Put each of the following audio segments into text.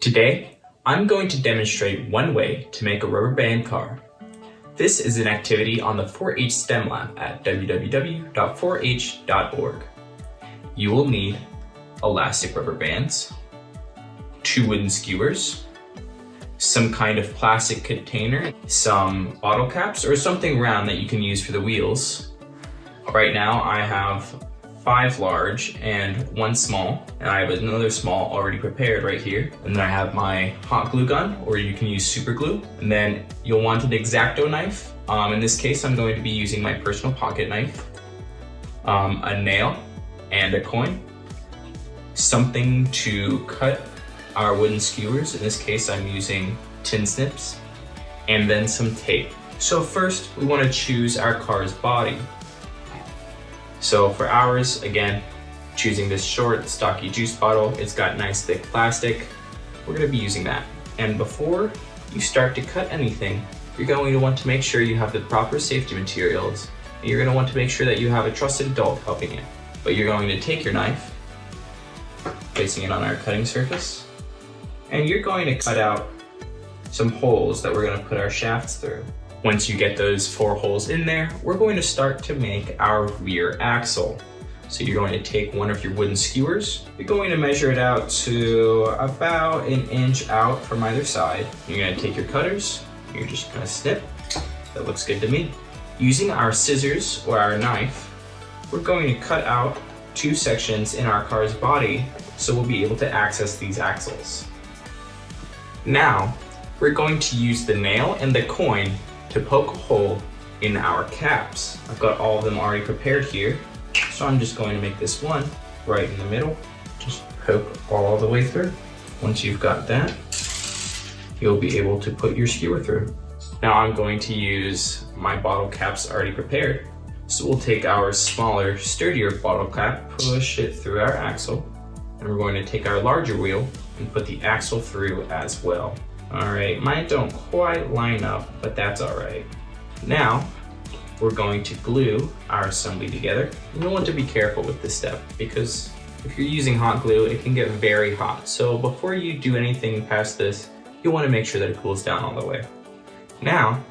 Today, I'm going to demonstrate one way to make a rubber band car. This is an activity on the 4-H STEM Lab at www.4h.org. You will need elastic rubber bands, 2 wooden skewers, some kind of plastic container, some bottle caps, or something round that you can use for the wheels. Right now I have 5 large and 1 small, and I have another small already prepared right here. And then I have my hot glue gun, or you can use super glue. And then you'll want an X-Acto knife. In this case, I'm going to be using my personal pocket knife, a nail and a coin, something to cut our wooden skewers. In this case, I'm using tin snips, and then some tape. So first, we want to choose our car's body. So for ours, again, choosing this short, stocky juice bottle. It's got nice thick plastic. We're gonna be using that. And before you start to cut anything, you're going to want to make sure you have the proper safety materials. And you're gonna want to make sure that you have a trusted adult helping you. But you're going to take your knife, placing it on our cutting surface, and you're going to cut out some holes that we're gonna put our shafts through. Once you get those 4 holes in there, we're going to start to make our rear axle. So you're going to take one of your wooden skewers. You're going to measure it out to about 1 inch out from either side. You're going to take your cutters. You're just going to snip. That looks good to me. Using our scissors or our knife, we're going to cut out 2 sections in our car's body so we'll be able to access these axles. Now, we're going to use the nail and the coin to poke a hole in our caps. I've got all of them already prepared here, so I'm just going to make this one right in the middle. Just poke all the way through. Once you've got that, you'll be able to put your skewer through. Now I'm going to use my bottle caps already prepared. So we'll take our smaller, sturdier bottle cap, push it through our axle, and we're going to take our larger wheel and put the axle through as well. All right, mine don't quite line up, but that's all right. Now, we're going to glue our assembly together. You'll want to be careful with this step because if you're using hot glue, it can get very hot. So before you do anything past this, you'll want to make sure that it cools down all the way. Now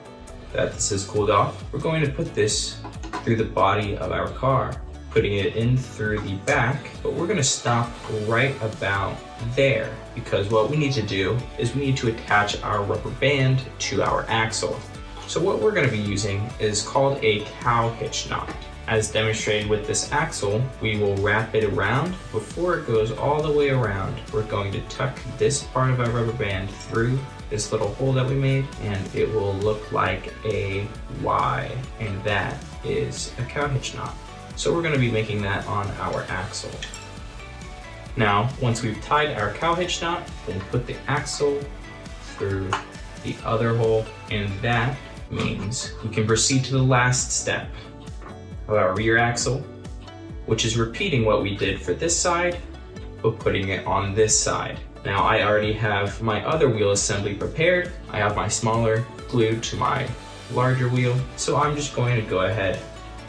that this has cooled off, we're going to put this through the body of our car, putting it in through the back, but we're gonna stop right about there because what we need to do is we need to attach our rubber band to our axle. So what we're gonna be using is called a cow hitch knot. As demonstrated with this axle, we will wrap it around. Before it goes all the way around, we're going to tuck this part of our rubber band through this little hole that we made, and it will look like a Y, and that is a cow hitch knot. So we're going to be making that on our axle. Now, once we've tied our cow hitch knot, we'll put the axle through the other hole, and that means we can proceed to the last step of our rear axle, which is repeating what we did for this side, but putting it on this side. Now, I already have my other wheel assembly prepared. I have my smaller glued to my larger wheel, so I'm just going to go ahead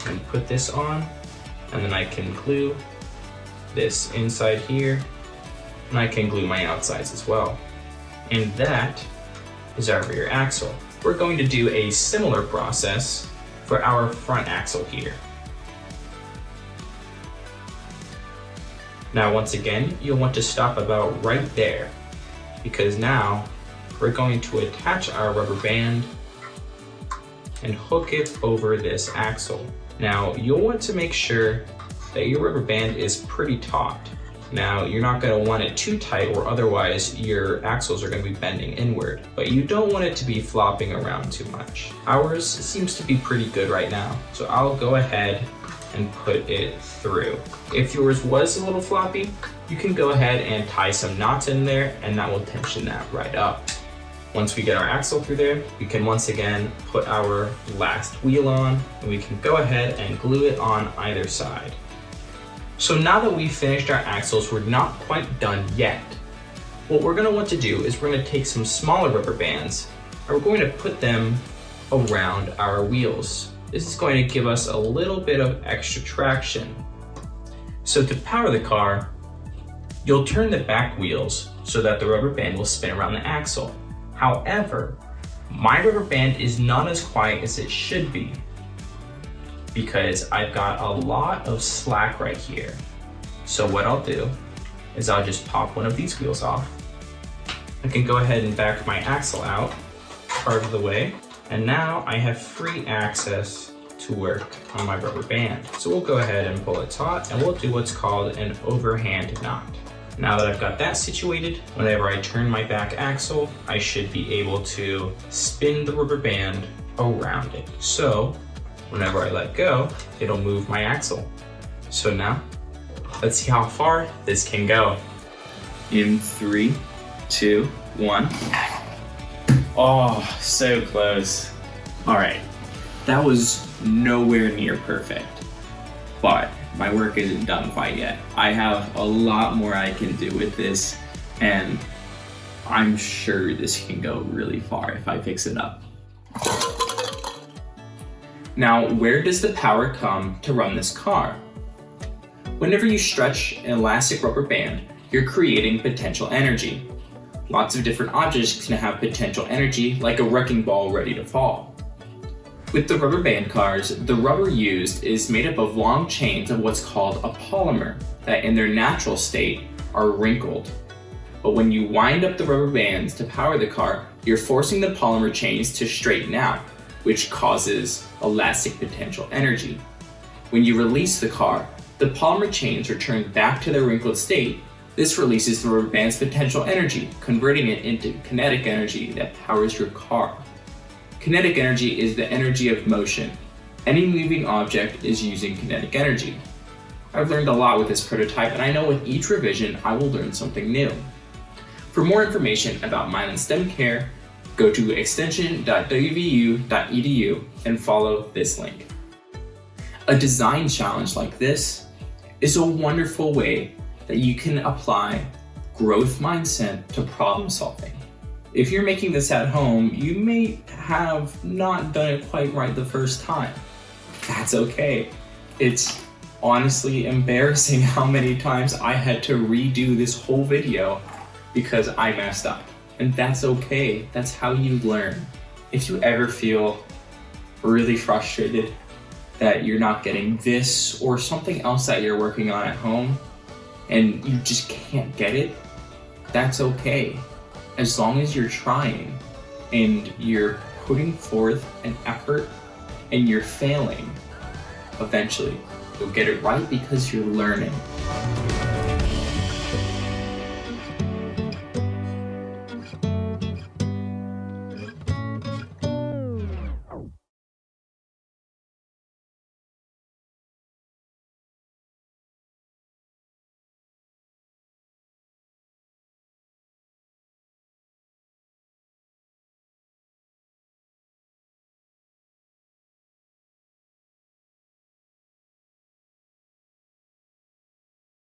and put this on, and then I can glue this inside here, and I can glue my outsides as well. And that is our rear axle. We're going to do a similar process for our front axle here. Now, once again, you'll want to stop about right there because now we're going to attach our rubber band and hook it over this axle. Now, you'll want to make sure that your rubber band is pretty taut. Now, you're not going to want it too tight or otherwise your axles are going to be bending inward, but you don't want it to be flopping around too much. Ours seems to be pretty good right now, so I'll go ahead and put it through. If yours was a little floppy, you can go ahead and tie some knots in there and that will tension that right up. Once we get our axle through there, we can once again put our last wheel on and we can go ahead and glue it on either side. So now that we've finished our axles, we're not quite done yet. What we're gonna want to do is we're gonna take some smaller rubber bands and we're going to put them around our wheels. This is going to give us a little bit of extra traction. So to power the car, You'll turn the back wheels so that the rubber band will spin around the axle. However, my rubber band is not as quiet as it should be because I've got a lot of slack right here. So what I'll do is I'll just pop one of these wheels off. I can go ahead and back my axle out part of the way, and now I have free access to work on my rubber band. So we'll go ahead and pull it taut, and we'll do what's called an overhand knot. Now that I've got that situated, whenever I turn my back axle, I should be able to spin the rubber band around it. So whenever I let go, it'll move my axle. So now, let's see how far this can go. In 3, 2, 1. Oh, so close. All right, that was nowhere near perfect, but my work isn't done quite yet. I have a lot more I can do with this, and I'm sure this can go really far if I fix it up. Now, where does the power come to run this car? Whenever you stretch an elastic rubber band, you're creating potential energy. Lots of different objects can have potential energy, like a wrecking ball ready to fall. With the rubber band cars, the rubber used is made up of long chains of what's called a polymer that in their natural state are wrinkled. But when you wind up the rubber bands to power the car, you're forcing the polymer chains to straighten out, which causes elastic potential energy. When you release the car, the polymer chains return back to their wrinkled state. This releases the rubber band's potential energy, converting it into kinetic energy that powers your car. Kinetic energy is the energy of motion. Any moving object is using kinetic energy. I've learned a lot with this prototype, and I know with each revision I will learn something new. For more information about Mylan STEMCARE, go to extension.wvu.edu and follow this link. A design challenge like this is a wonderful way that you can apply growth mindset to problem solving. If you're making this at home, you may have not done it quite right the first time. That's okay. It's honestly embarrassing how many times I had to redo this whole video because I messed up. And that's okay. That's how you learn. If you ever feel really frustrated that you're not getting this or something else that you're working on at home and you just can't get it, that's okay. As long as you're trying and you're putting forth an effort and you're failing, eventually you'll get it right because you're learning.